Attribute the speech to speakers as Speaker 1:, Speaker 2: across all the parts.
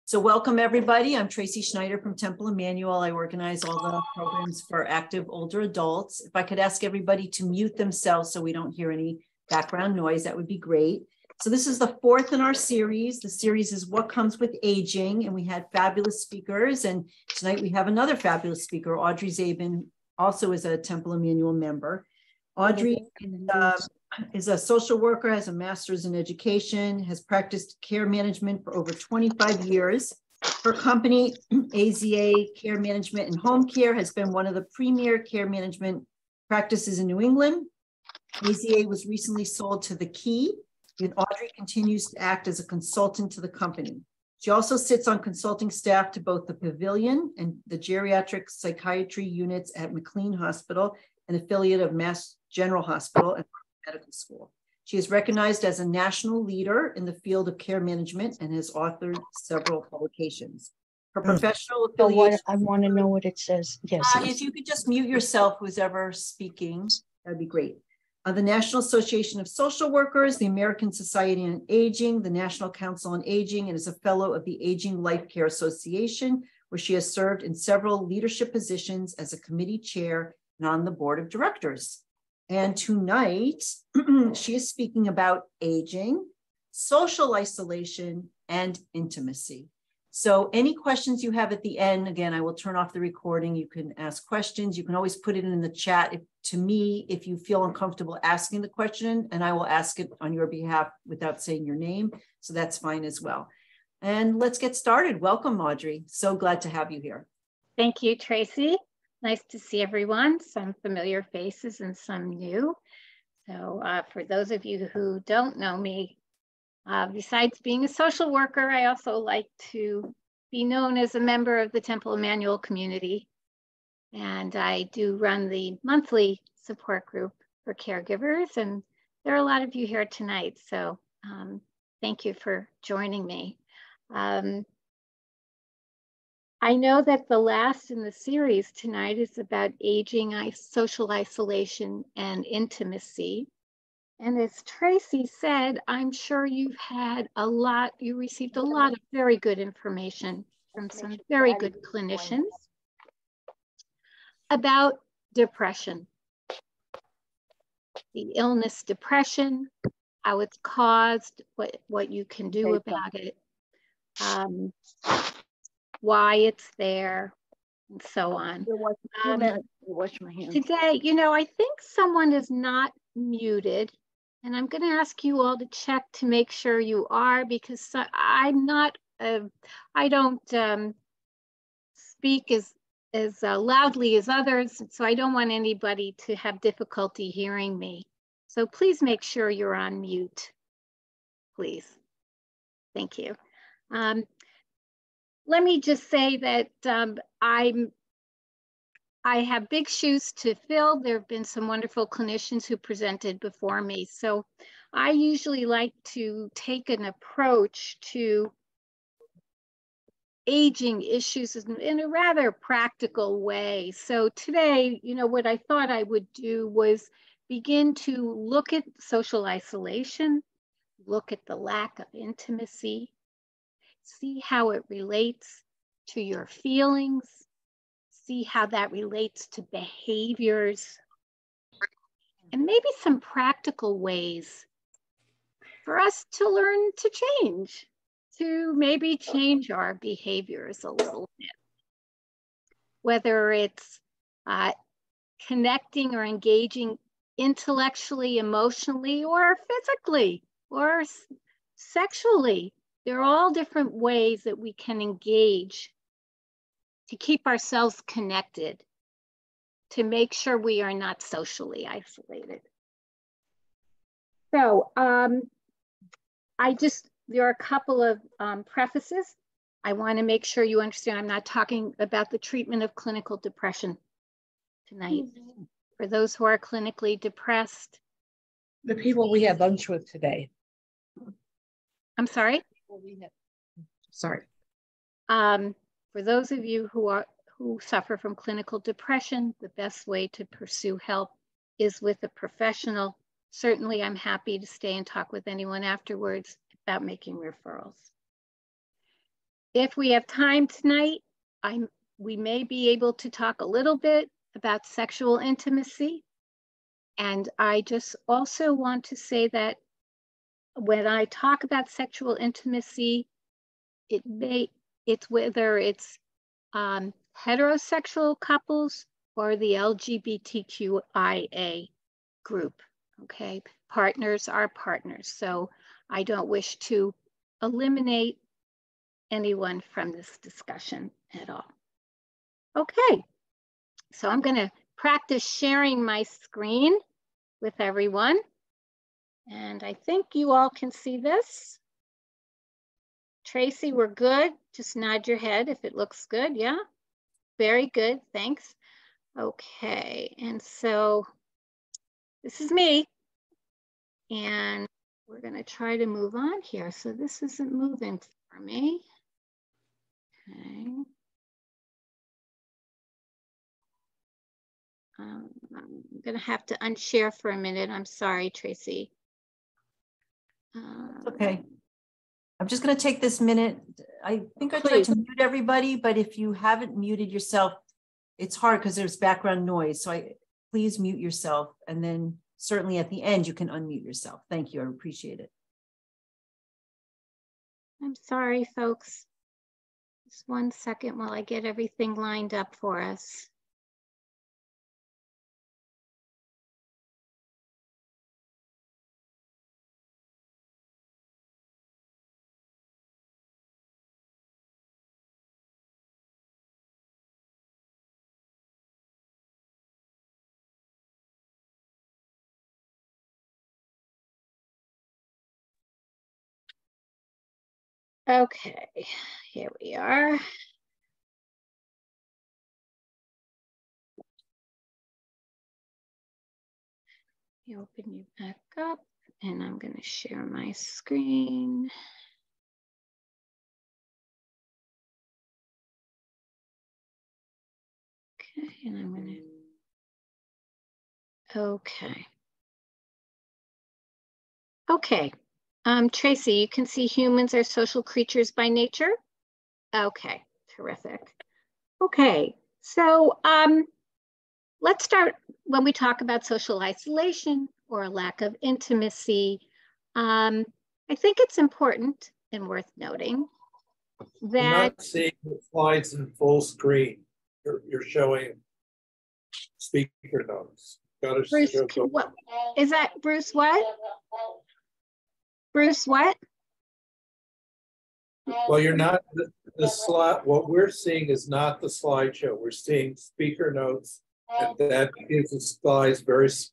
Speaker 1: So welcome everybody. I'm Tracy Schneider from Temple Emmanuel. I organize all the programs for active older adults. If I could ask everybody to mute themselves so we don't hear any background noise, that would be great. So this is the fourth in our series. The series is What Comes with Aging, and we had fabulous speakers. And tonight we have another fabulous speaker, Audrey Zabin, also is a Temple Emmanuel member. Audrey is a social worker, has a master's in education, has practiced care management for over 25 years. Her company, AZA Care Management and Home Care, has been one of the premier care management practices in New England. AZA was recently sold to The Key, and Audrey continues to act as a consultant to the company. She also sits on consulting staff to both the Pavilion and the geriatric psychiatry units at McLean Hospital, an affiliate of Mass General Hospital and Medical School. She is recognized as a national leader in the field of care management and has authored several publications. Her professional affiliation.
Speaker 2: I want to know what it says. Yes.
Speaker 1: If you could just mute yourself, who's ever speaking, that'd be great. The National Association of Social Workers, the American Society on Aging, the National Council on Aging, and is a fellow of the Aging Life Care Association, where she has served in several leadership positions as a committee chair and on the board of directors. And tonight, she is speaking about aging, social isolation, and intimacy. So any questions you have at the end, again, I will turn off the recording. You can ask questions. You can always put it in the chat to me if you feel uncomfortable asking the question, and I will ask it on your behalf without saying your name. So that's fine as well. And let's get started. Welcome, Audrey. So glad to have you here.
Speaker 3: Thank you, Tracy. Nice to see everyone, some familiar faces and some new. So for those of you who don't know me, besides being a social worker, I also like to be known as a member of the Temple Emmanuel community. And I do run the monthly support group for caregivers. And there are a lot of you here tonight. So thank you for joining me. I know that the last in the series tonight is about aging, social isolation, and intimacy. And as Tracy said, I'm sure you received a lot of very good information from some very good clinicians about depression, the illness depression, how it's caused, what you can do about it, why it's there, and so on. Today, I think someone is not muted, and I'm going to ask you all to check to make sure you are, because I don't speak as loudly as others, so I don't want anybody to have difficulty hearing me. So please make sure you're on mute, please. Thank you. Let me just say that I have big shoes to fill. There have been some wonderful clinicians who presented before me. So I usually like to take an approach to aging issues in a rather practical way. So today, what I thought I would do was begin to look at social isolation, look at the lack of intimacy, see how it relates to your feelings, see how that relates to behaviors, and maybe some practical ways for us to learn to change, to maybe change our behaviors a little bit. Whether it's connecting or engaging intellectually, emotionally, or physically, or sexually. There are all different ways that we can engage to keep ourselves connected, to make sure we are not socially isolated. So there are a couple of prefaces. I want to make sure you understand I'm not talking about the treatment of clinical depression tonight. For those who are clinically depressed.
Speaker 2: The people we had lunch with today.
Speaker 3: I'm sorry?
Speaker 2: Sorry.
Speaker 3: For those of you who suffer from clinical depression, the best way to pursue help is with a professional. Certainly, I'm happy to stay and talk with anyone afterwards about making referrals. if we have time tonight, we may be able to talk a little bit about sexual intimacy. And I just also want to say that when I talk about sexual intimacy, it's whether it's heterosexual couples or the LGBTQIA group, okay? Partners are partners. So I don't wish to eliminate anyone from this discussion at all. Okay, so I'm gonna practice sharing my screen with everyone. And I think you all can see this. Tracy, we're good. Just nod your head if it looks good. Yeah, very good, thanks. Okay, and so this is me. And we're gonna try to move on here. So this isn't moving for me. Okay. I'm gonna have to unshare for a minute. I'm sorry, Tracy.
Speaker 1: Okay. I'm just going to take this minute. I think I tried to mute everybody, but if you haven't muted yourself, it's hard because there's background noise. So please mute yourself. And then certainly at the end, you can unmute yourself. Thank you. I appreciate it.
Speaker 3: I'm sorry, folks. Just 1 second while I get everything lined up for us. Okay, here we are. You open you back up and I'm going to share my screen. Okay, and I'm going to, okay. Tracy, you can see humans are social creatures by nature. Okay, terrific. Okay, so let's start when we talk about social isolation or a lack of intimacy. I think it's important and worth noting that
Speaker 4: I'm not seeing the slides in full screen. You're showing speaker notes.
Speaker 3: Bruce, what is that? Bruce, what? Bruce, what?
Speaker 4: Well, you're not the slide. What we're seeing is not the slideshow. We're seeing speaker notes, and that gives the slides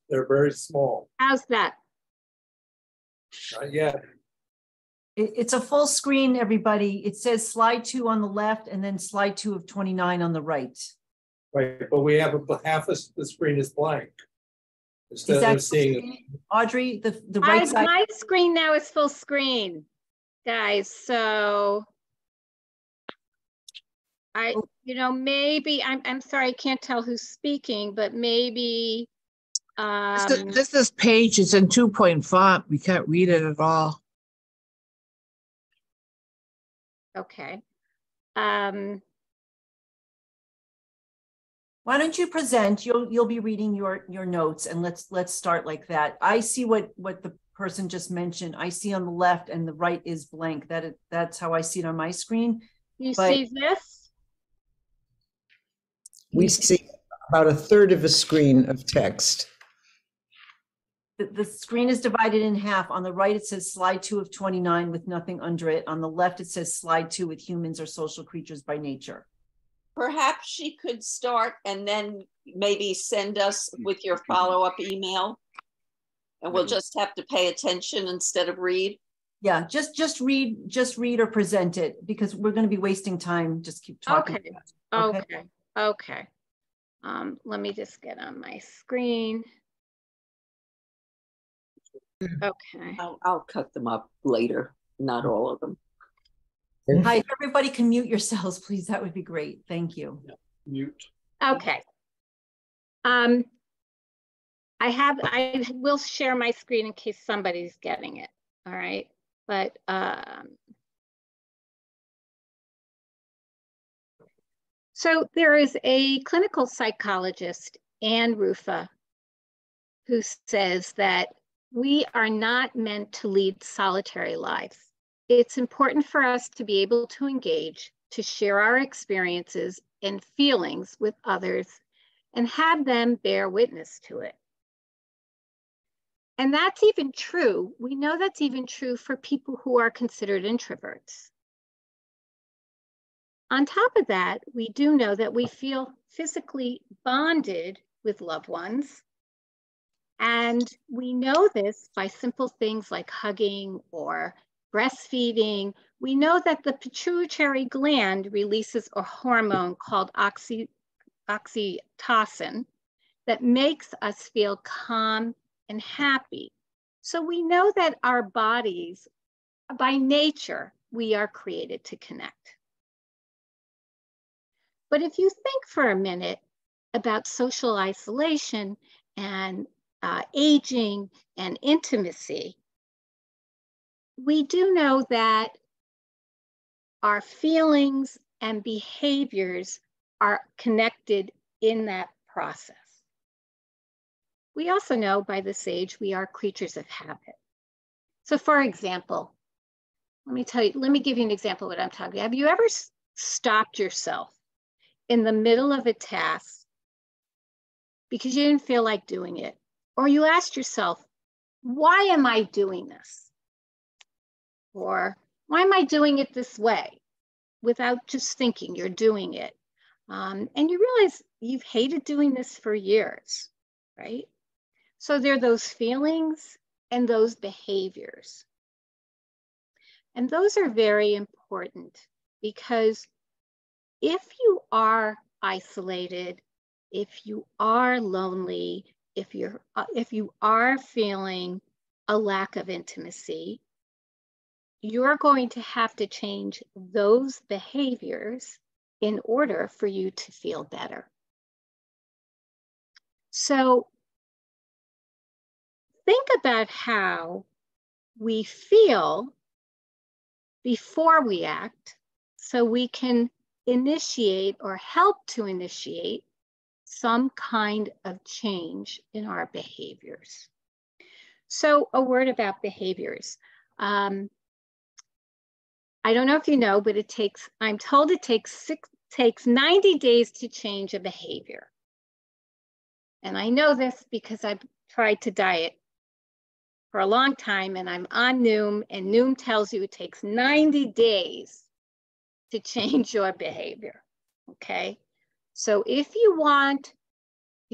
Speaker 4: they're very small.
Speaker 3: How's that?
Speaker 4: Not yet.
Speaker 1: It's a full screen, everybody. It says slide 2 on the left and then slide 2 of 29 on the right.
Speaker 4: Right, but we have half of the screen is blank. Instead of seeing
Speaker 1: Audrey, the right side.
Speaker 3: My screen now is full screen, guys. So maybe I'm sorry, I can't tell who's speaking, but maybe
Speaker 2: This is page, it's in 2-point font. We can't read it at all.
Speaker 3: Okay.
Speaker 1: Why don't you present? You'll be reading your notes, and let's start like that. I see what the person just mentioned. I see on the left and the right is blank. That's how I see it on my screen.
Speaker 3: You see this?
Speaker 5: We see about a third of a screen of text.
Speaker 1: The screen is divided in half. On the right, it says slide 2 of 29 with nothing under it. On the left, it says slide 2 with humans are social creatures by nature.
Speaker 6: Perhaps she could start and then maybe send us with your follow-up email, and we'll just have to pay attention instead of read.
Speaker 1: Yeah, just read or present it, because we're going to be wasting time. Just keep talking.
Speaker 3: Okay. Let me just get on my screen. Okay.
Speaker 6: I'll cut them up later, not all of them.
Speaker 1: Hi, if everybody can mute yourselves, please. That would be great. Thank you.
Speaker 4: Mute.
Speaker 3: Okay. I will share my screen in case somebody's getting it. All right. But So there is a clinical psychologist, Ann Rufa, who says that we are not meant to lead solitary lives. It's important for us to be able to engage, to share our experiences and feelings with others and have them bear witness to it. And that's even true. We know that's even true for people who are considered introverts. On top of that, we do know that we feel physically bonded with loved ones. And we know this by simple things like hugging or breastfeeding. We know that the pituitary gland releases a hormone called oxytocin that makes us feel calm and happy. So we know that our bodies, by nature, we are created to connect. But if you think for a minute about social isolation and aging and intimacy, we do know that our feelings and behaviors are connected in that process. We also know by this age, we are creatures of habit. So for example, let me give you an example of what I'm talking about. Have you ever stopped yourself in the middle of a task because you didn't feel like doing it? Or you asked yourself, why am I doing this? Or why am I doing it this way? Without just thinking, you're doing it. And you realize you've hated doing this for years, right? So there are those feelings and those behaviors. And those are very important because if you are isolated, if you are lonely, if you are feeling a lack of intimacy, you're going to have to change those behaviors in order for you to feel better. So think about how we feel before we act so we can initiate or help to initiate some kind of change in our behaviors. So a word about behaviors. I don't know if you know, but I'm told it takes 90 days to change a behavior. And I know this because I've tried to diet for a long time and I'm on Noom, and Noom tells you it takes 90 days to change your behavior, okay? So if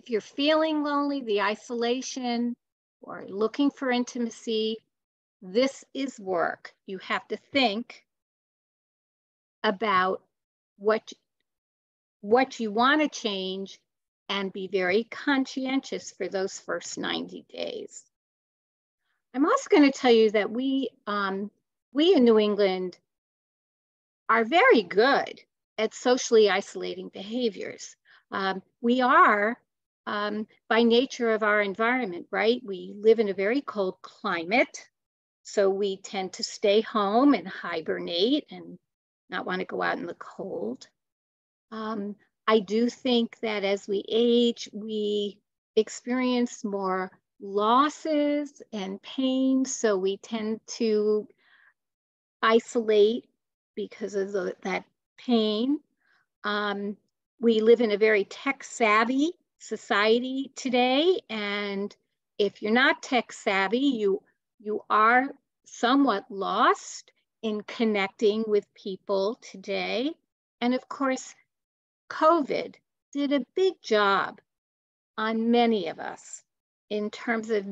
Speaker 3: you're feeling lonely, the isolation, or looking for intimacy, this is work. You have to think about what you want to change and be very conscientious for those first 90 days. I'm also going to tell you that we in New England are very good at socially isolating behaviors. We are, by nature of our environment, right? We live in a very cold climate, so we tend to stay home and hibernate and not want to go out in the cold. I do think that as we age, we experience more losses and pain, so we tend to isolate because of that pain. We live in a very tech-savvy society today, and if you're not tech-savvy, you are somewhat lost in connecting with people today. And of course, COVID did a big job on many of us in terms of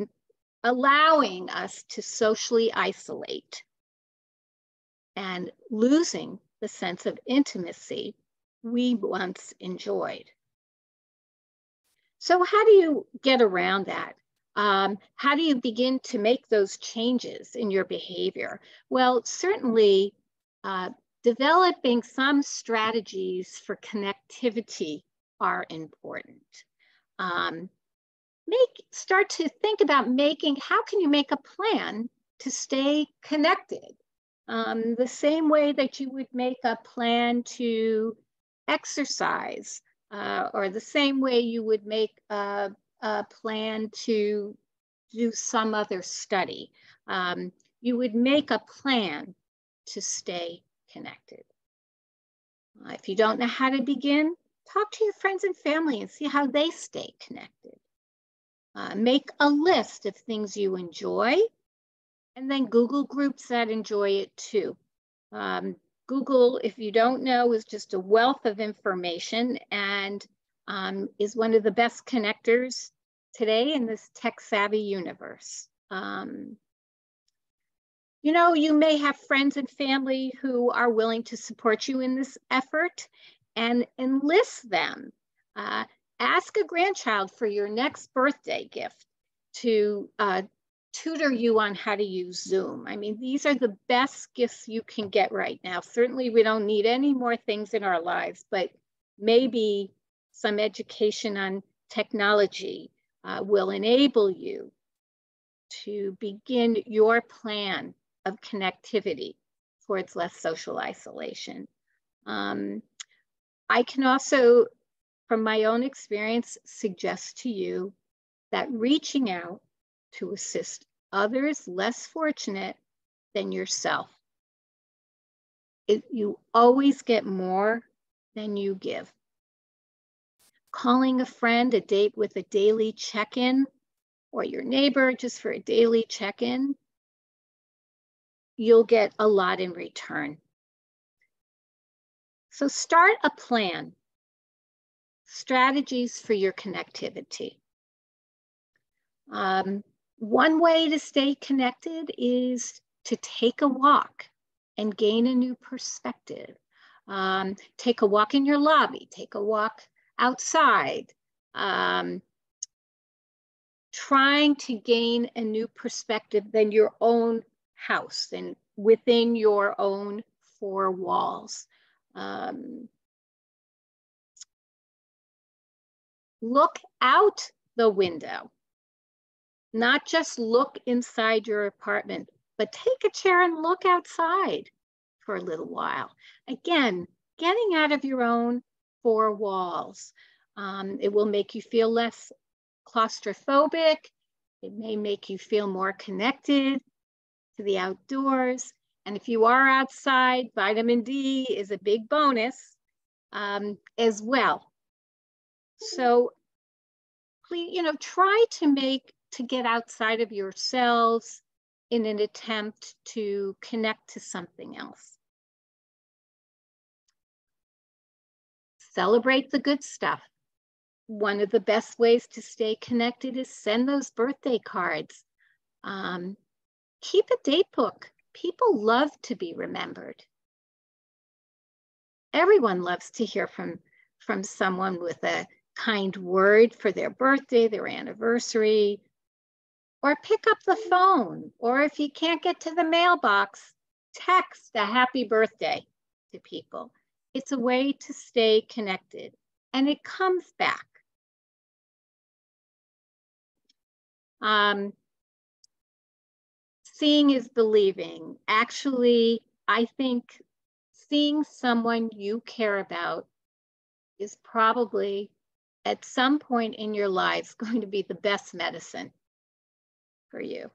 Speaker 3: allowing us to socially isolate and losing the sense of intimacy we once enjoyed. So how do you get around that? How do you begin to make those changes in your behavior? Well, certainly developing some strategies for connectivity are important. Start to think about how can you make a plan to stay connected? The same way that you would make a plan to exercise, or the same way you would make a plan to do some other study. You would make a plan to stay connected. If you don't know how to begin, talk to your friends and family and see how they stay connected. Make a list of things you enjoy, and then Google groups that enjoy it too. Google, if you don't know, is just a wealth of information and is one of the best connectors today in this tech-savvy universe. You know, you may have friends and family who are willing to support you in this effort, and enlist them. Ask a grandchild for your next birthday gift to tutor you on how to use Zoom. I mean, these are the best gifts you can get right now. Certainly, we don't need any more things in our lives, but maybe some education on technology will enable you to begin your plan of connectivity towards less social isolation. I can also, from my own experience, suggest to you that reaching out to assist others less fortunate than yourself, you always get more than you give. Calling a friend, a date with a daily check-in, or your neighbor just for a daily check-in, you'll get a lot in return. So start a plan, strategies for your connectivity. One way to stay connected is to take a walk and gain a new perspective. Take a walk in your lobby, take a walk outside, trying to gain a new perspective than your own house and within your own four walls. Look out the window, not just look inside your apartment, but take a chair and look outside for a little while. Again, getting out of your own four walls. It will make you feel less claustrophobic. It may make you feel more connected to the outdoors. And if you are outside, vitamin D is a big bonus as well. So please, try to get outside of yourselves in an attempt to connect to something else. Celebrate the good stuff. One of the best ways to stay connected is send those birthday cards. Keep a date book. People love to be remembered. Everyone loves to hear from someone with a kind word for their birthday, their anniversary, or pick up the phone, or if you can't get to the mailbox, text a happy birthday to people. It's a way to stay connected, and it comes back. Seeing is believing. Actually, I think seeing someone you care about is probably at some point in your lives going to be the best medicine for you.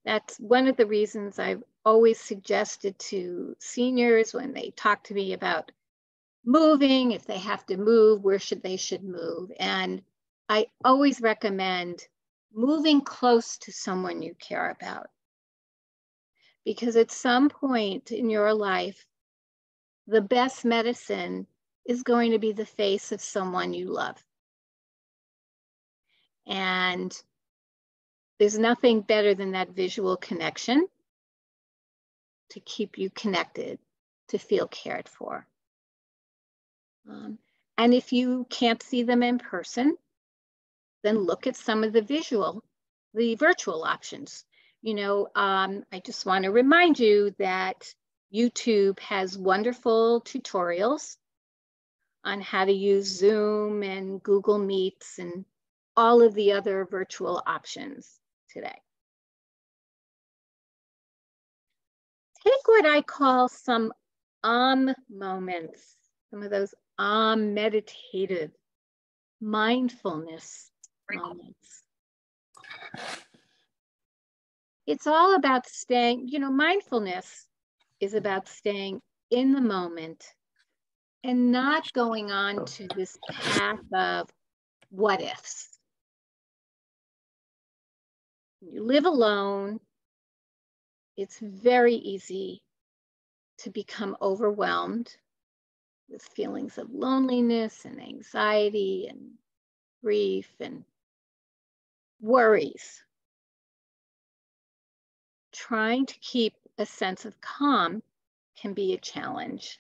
Speaker 3: That's one of the reasons I've always suggested to seniors when they talk to me about moving, if they have to move, where they should move. And I always recommend moving close to someone you care about. Because at some point in your life, the best medicine is going to be the face of someone you love. And there's nothing better than that visual connection to keep you connected, to feel cared for. And if you can't see them in person, then look at some of the virtual options. I just want to remind you that YouTube has wonderful tutorials on how to use Zoom and Google Meets and all of the other virtual options today. Take what I call some moments, some of those meditative, mindfulness moments. It's all about staying, mindfulness is about staying in the moment and not going on to this path of what ifs. You live alone, it's very easy to become overwhelmed with feelings of loneliness and anxiety and grief and worries. Trying to keep a sense of calm can be a challenge.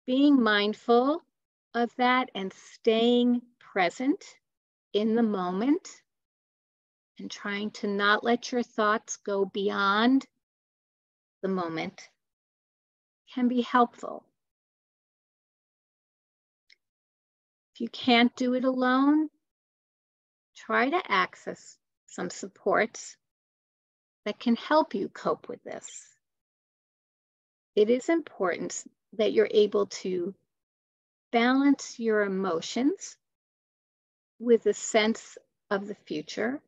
Speaker 3: Being mindful of that and staying present in the moment and trying to not let your thoughts go beyond the moment can be helpful. If you can't do it alone, try to access some supports that can help you cope with this. It is important that you're able to balance your emotions with a sense of the future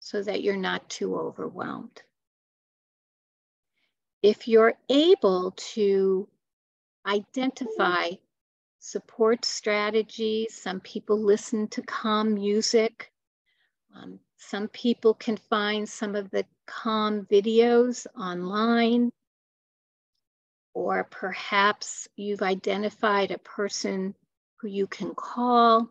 Speaker 3: so that you're not too overwhelmed. If you're able to identify support strategies, some people listen to calm music. Some people can find some of the calm videos online, or perhaps you've identified a person who you can call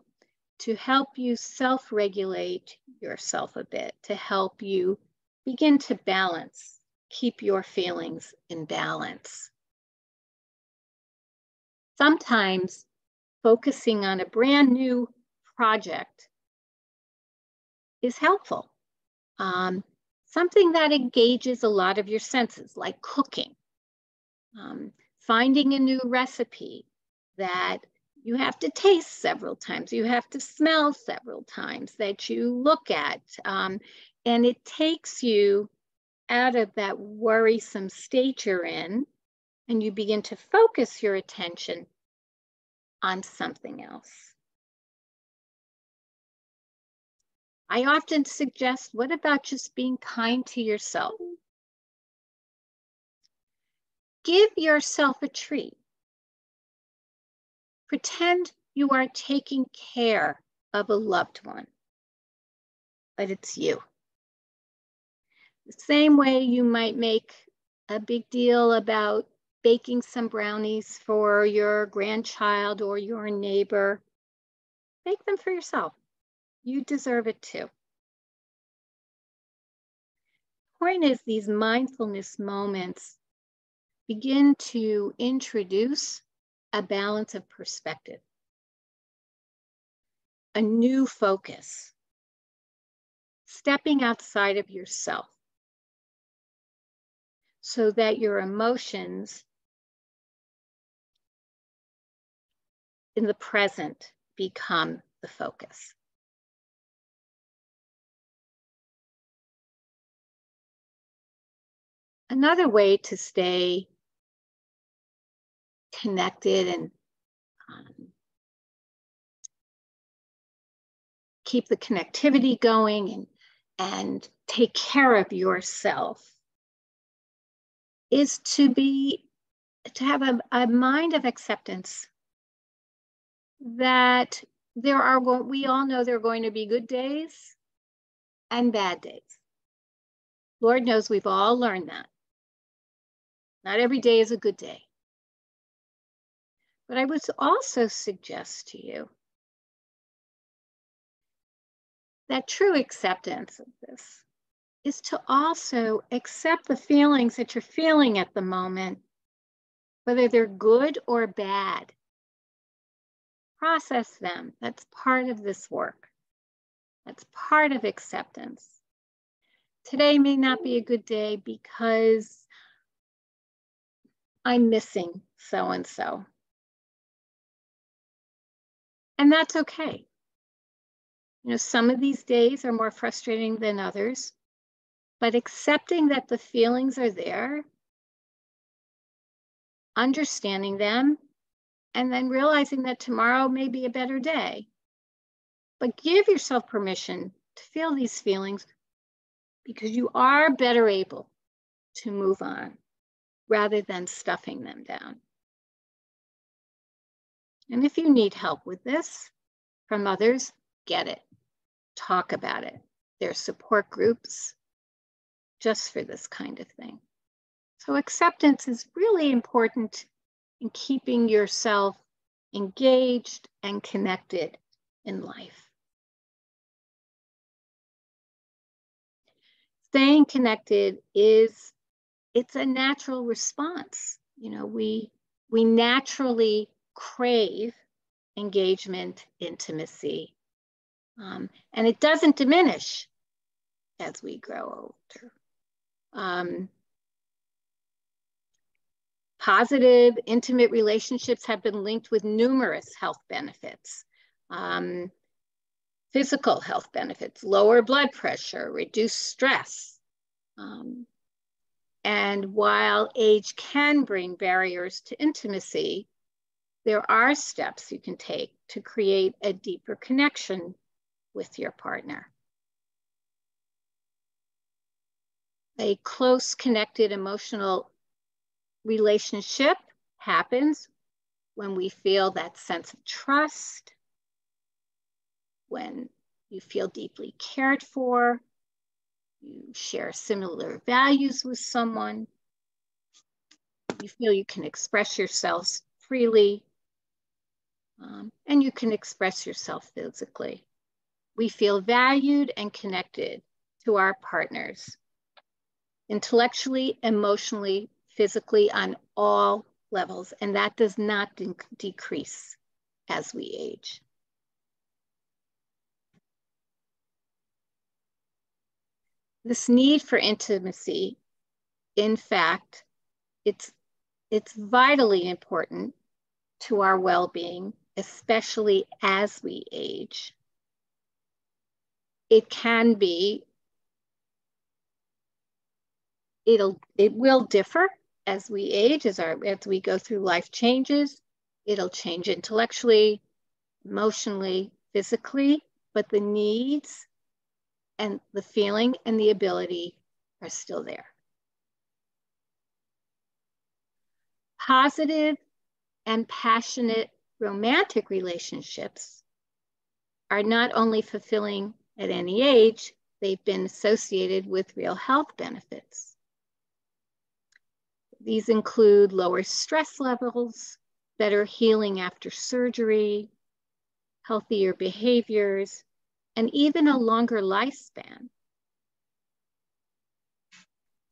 Speaker 3: to help you self-regulate yourself a bit, to help you begin to balance, keep your feelings in balance. Sometimes focusing on a brand new project is helpful. Something that engages a lot of your senses, like cooking. Finding a new recipe that you have to taste several times, you have to smell several times, that you look at. And it takes you out of that worrisome state you're in, and you begin to focus your attention on something else. I often suggest, what about just being kind to yourself? Give yourself a treat. Pretend you are taking care of a loved one, but it's you. The same way you might make a big deal about baking some brownies for your grandchild or your neighbor, bake them for yourself. You deserve it too. The point is, these mindfulness moments begin to introduce a balance of perspective, a new focus, stepping outside of yourself so that your emotions in the present become the focus. Another way to stay connected and keep the connectivity going and take care of yourself is to have a mind of acceptance that we all know there are going to be good days and bad days. Lord knows we've all learned that. Not every day is a good day. But I would also suggest to you that true acceptance of this is to also accept the feelings that you're feeling at the moment, whether they're good or bad. Process them. That's part of this work. That's part of acceptance. Today may not be a good day because I'm missing so-and-so. And that's okay. Some of these days are more frustrating than others, but accepting that the feelings are there understanding them, and then realizing that tomorrow may be a better day. But give yourself permission to feel these feelings, because you are better able to move on rather than stuffing them down. And if you need help with this from others, get it. Talk about it. There's support groups just for this kind of thing. So acceptance is really important in keeping yourself engaged and connected in life. Staying connected it's a natural response. You know, we naturally crave engagement, intimacy, and it doesn't diminish as we grow older. Positive, intimate relationships have been linked with numerous health benefits. Physical health benefits, lower blood pressure, reduced stress. And while age can bring barriers to intimacy, there are steps you can take to create a deeper connection with your partner. A close, connected, emotional relationship happens when we feel that sense of trust, when you feel deeply cared for, you share similar values with someone, you feel you can express yourselves freely, and you can express yourself physically. We feel valued and connected to our partners, intellectually, emotionally, physically, on all levels, and that does not decrease as we age. This need for intimacy, in fact, it's vitally important to our well-being, especially as we age. It can be, it will differ as we age, as we go through life changes. It'll change intellectually, emotionally, physically, but the needs and the feeling and the ability are still there. Positive and passionate romantic relationships are not only fulfilling at any age, they've been associated with real health benefits. These include lower stress levels, better healing after surgery, healthier behaviors, and even a longer lifespan.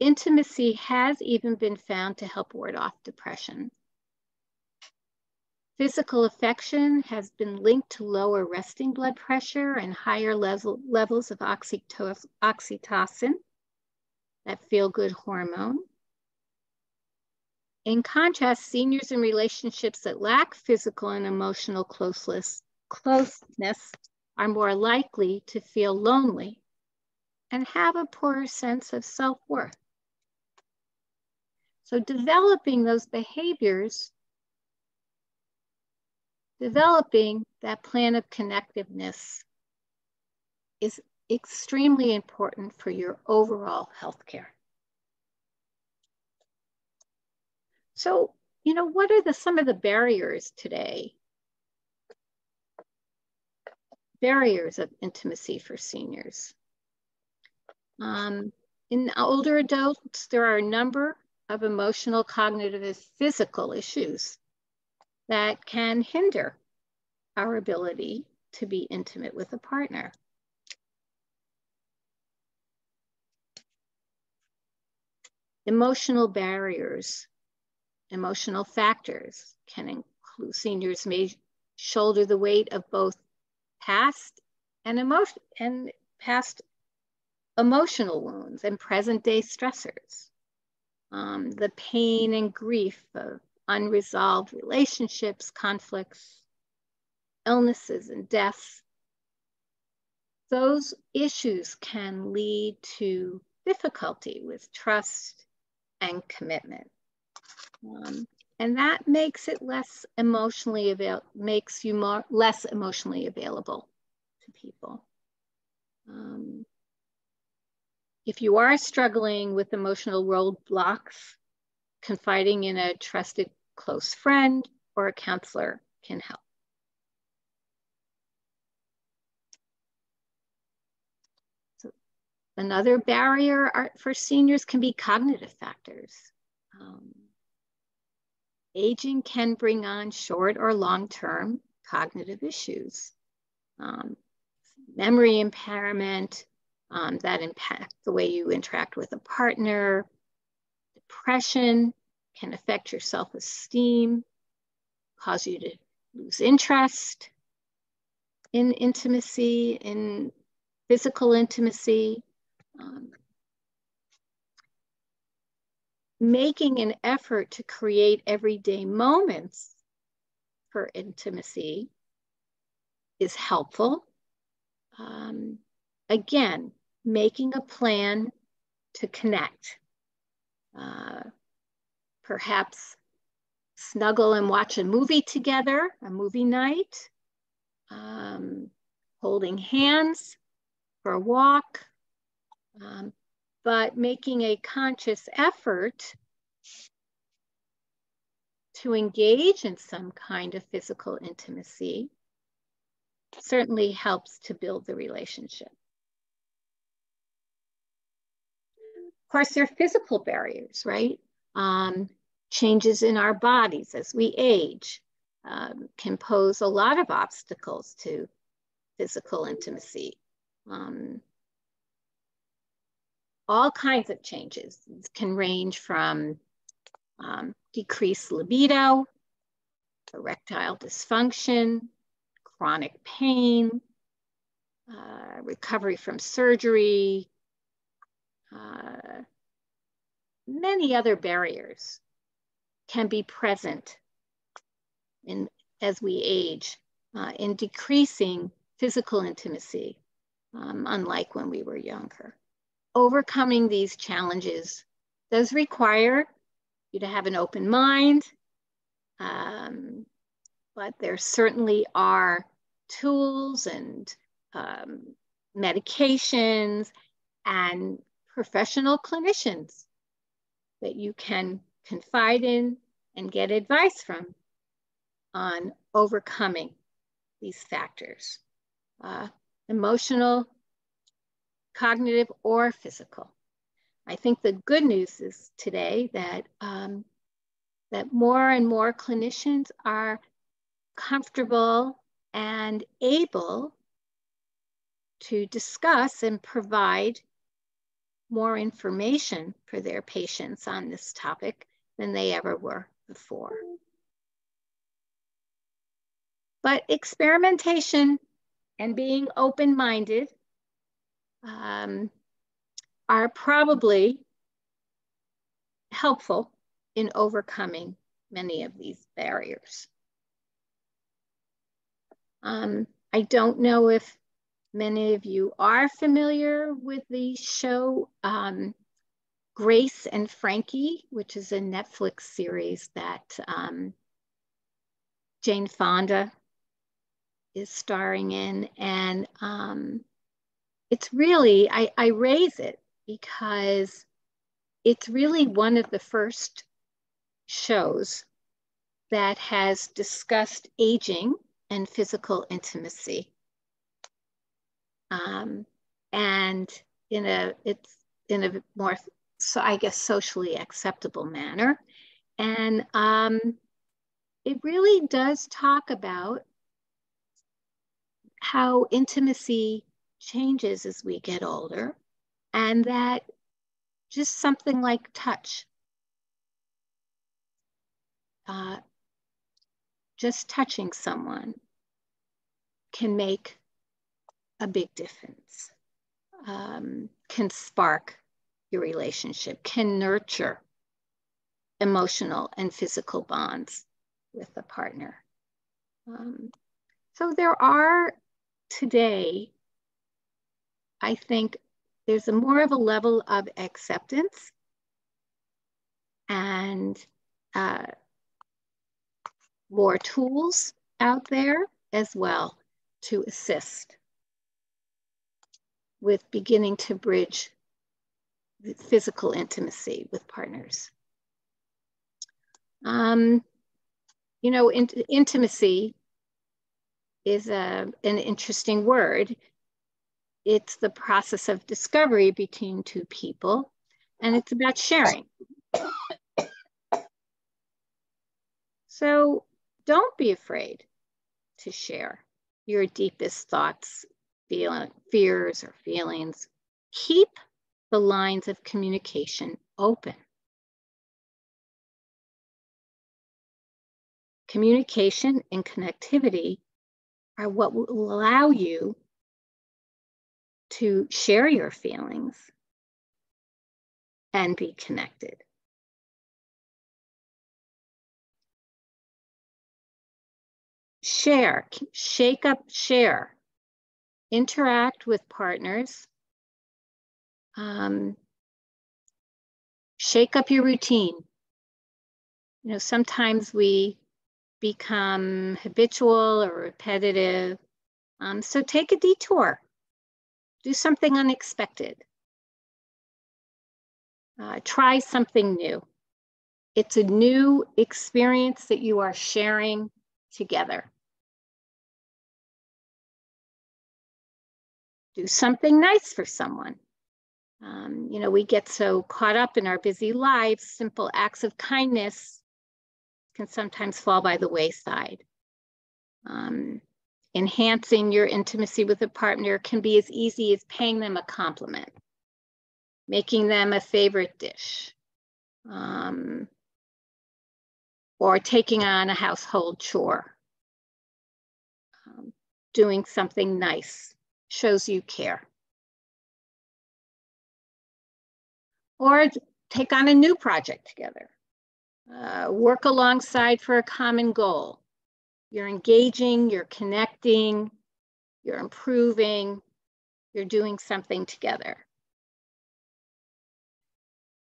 Speaker 3: Intimacy has even been found to help ward off depression. Physical affection has been linked to lower resting blood pressure and higher levels of oxytocin, that feel-good hormone. In contrast, seniors in relationships that lack physical and emotional closeness are more likely to feel lonely and have a poorer sense of self-worth. So developing those behaviors, developing that plan of connectiveness is extremely important for your overall health care. So, you know, what are some of the barriers today? Barriers of intimacy for seniors. In older adults, there are a number of emotional, cognitive, and physical issues that can hinder our ability to be intimate with a partner. Emotional barriers, emotional factors can include seniors may shoulder the weight of both past emotional wounds and present-day stressors. The pain and grief of unresolved relationships, conflicts, illnesses, and deaths. Those issues can lead to difficulty with trust and commitment. And that makes it less emotionally makes you less emotionally available to people. If you are struggling with emotional roadblocks, confiding in a trusted close friend or a counselor can help. So another barrier for seniors can be cognitive factors. Aging can bring on short or long-term cognitive issues. Memory impairment that impact the way you interact with a partner. Depression can affect your self-esteem, cause you to lose interest in intimacy, in physical intimacy. Making an effort to create everyday moments for intimacy is helpful. Again, making a plan to connect. Perhaps snuggle and watch a movie together, a movie night. Holding hands for a walk. But making a conscious effort to engage in some kind of physical intimacy certainly helps to build the relationship. Of course, there are physical barriers, right? Changes in our bodies as we age can pose a lot of obstacles to physical intimacy. All kinds of changes. It can range from decreased libido, erectile dysfunction, chronic pain, recovery from surgery, many other barriers can be present as we age in decreasing physical intimacy, unlike when we were younger. Overcoming these challenges does require you to have an open mind, but there certainly are tools and medications and professional clinicians that you can confide in and get advice from on overcoming these factors, emotional, cognitive, or physical. I think the good news is today that, that more and more clinicians are comfortable and able to discuss and provide more information for their patients on this topic than they ever were before. But experimentation and being open-minded are probably helpful in overcoming many of these barriers. I don't know if many of you are familiar with the show Grace and Frankie, which is a Netflix series that Jane Fonda is starring in. And it's really, I raise it because it's really one of the first shows that has discussed aging and physical intimacy. And it's in a more, so I guess, socially acceptable manner. And it really does talk about how intimacy changes as we get older, and that just something like touch, just touching someone can make a big difference, can spark your relationship, can nurture emotional and physical bonds with a partner. So there are today, I think there's a more of a level of acceptance and more tools out there as well to assist with beginning to bridge the physical intimacy with partners. You know, intimacy is an interesting word. It's the process of discovery between two people, and it's about sharing. So don't be afraid to share your deepest thoughts, fears, or feelings. Keep the lines of communication open. Communication and connectivity are what will allow you to share your feelings and be connected. Share, shake up, share, interact with partners, shake up your routine. You know, sometimes we become habitual or repetitive. So take a detour, do something unexpected. Try something new. It's a new experience that you are sharing together. Do something nice for someone. You know, we get so caught up in our busy lives, simple acts of kindness can sometimes fall by the wayside. Enhancing your intimacy with a partner can be as easy as paying them a compliment, making them a favorite dish, or taking on a household chore. Doing something nice shows you care. Or take on a new project together. Work alongside for a common goal. You're engaging, you're connecting, you're improving, you're doing something together.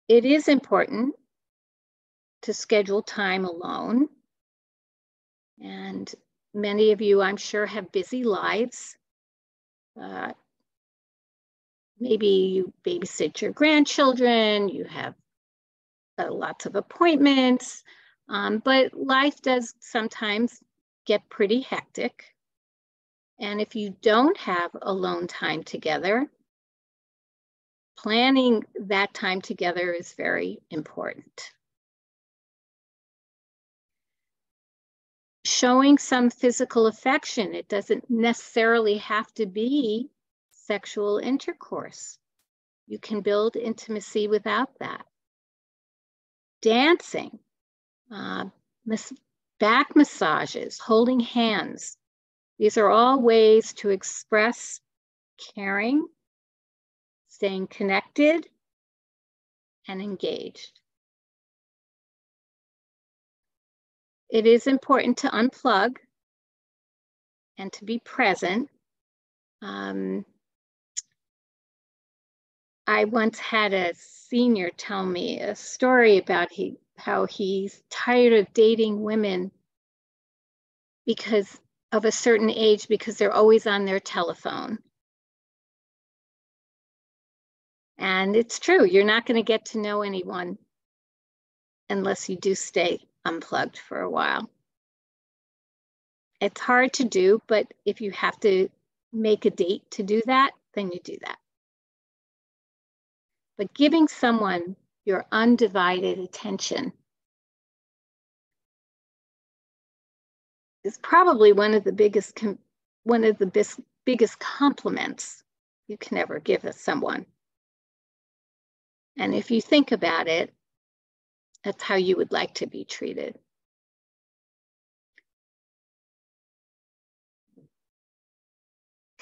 Speaker 3: It is important to schedule time alone. And many of you, I'm sure, have busy lives. Maybe you babysit your grandchildren, you have lots of appointments, but life does sometimes get pretty hectic. And if you don't have alone time together, planning that time together is very important. Showing some physical affection, it doesn't necessarily have to be sexual intercourse. You can build intimacy without that. Dancing, back massages, holding hands. These are all ways to express caring, staying connected, and engaged. It is important to unplug and to be present. I once had a senior tell me a story about how he's tired of dating women because of a certain age, because they're always on their telephone. And it's true, you're not going to get to know anyone unless you do stay unplugged for a while. It's hard to do, but if you have to make a date to do that, then you do that. But giving someone your undivided attention is probably one of the biggest compliments you can ever give someone. And if you think about it, that's how you would like to be treated.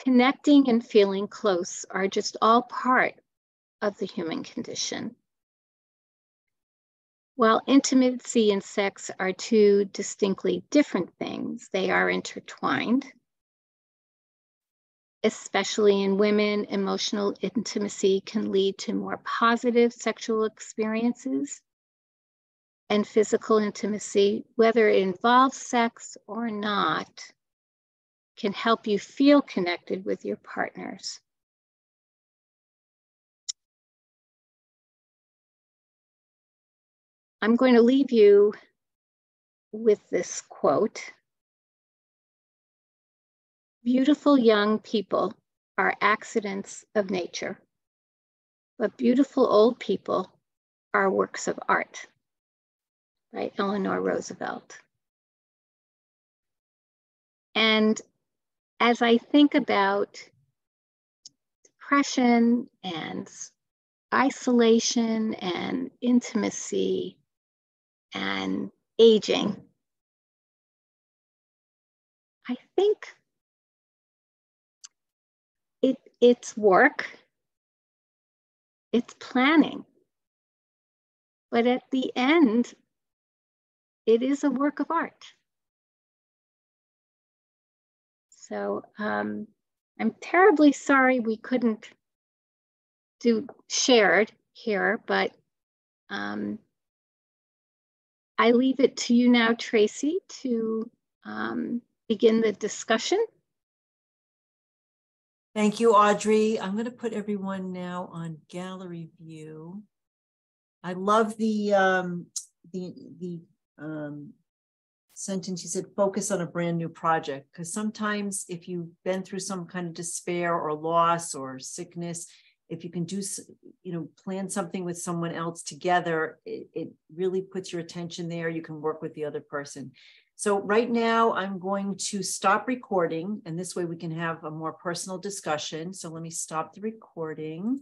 Speaker 3: Connecting and feeling close are just all part of the human condition. While intimacy and sex are two distinctly different things, they are intertwined. Especially in women, emotional intimacy can lead to more positive sexual experiences and physical intimacy, whether it involves sex or not, can help you feel connected with your partners. I'm going to leave you with this quote. Beautiful young people are accidents of nature, but beautiful old people are works of art, by Eleanor Roosevelt. And as I think about depression and isolation and intimacy and aging, I think it's work, it's planning, but at the end, it is a work of art. So I'm terribly sorry we couldn't do shared here, but I leave it to you now, Tracy, to begin the discussion.
Speaker 1: Thank you, Audrey. I'm going to put everyone now on gallery view. I love the sentence you said, focus on a brand new project, because sometimes if you've been through some kind of despair or loss or sickness, if you can do, plan something with someone else together, it really puts your attention there. You can work with the other person. So right now I'm going to stop recording, and this way we can have a more personal discussion. So let me stop the recording.